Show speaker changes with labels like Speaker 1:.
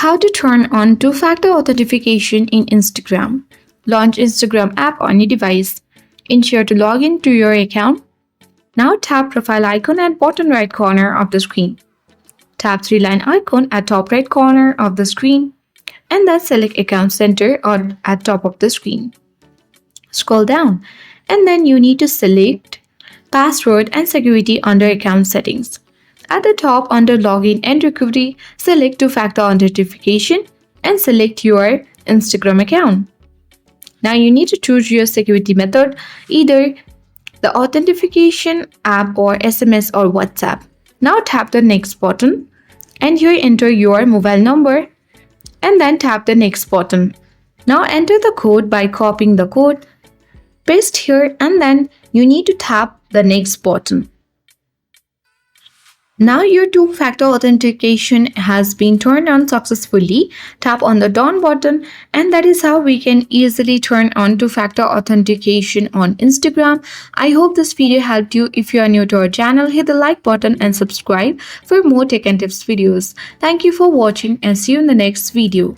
Speaker 1: How to turn on two-factor authentication in Instagram. Launch Instagram app on your device. Ensure to log in to your account. Now tap profile icon at bottom right corner of the screen. Tap three-line icon at top right corner of the screen and then select Account Center or at top of the screen. Scroll down and then you need to select Password and Security under Account Settings. At the top under Login and Recovery, select Two-Factor Authentication and select your Instagram account. Now you need to choose your security method, either the authentication app or SMS or WhatsApp. Now tap the Next button and here enter your mobile number and then tap the Next button. Now enter the code by copying the code, paste here and then you need to tap the Next button. Now your two-factor authentication has been turned on successfully. Tap on the Done button and that is how we can easily turn on two-factor authentication on Instagram. I hope this video helped you. If you are new to our channel, hit the like button and subscribe for more tech and tips videos. Thank you for watching and see you in the next video.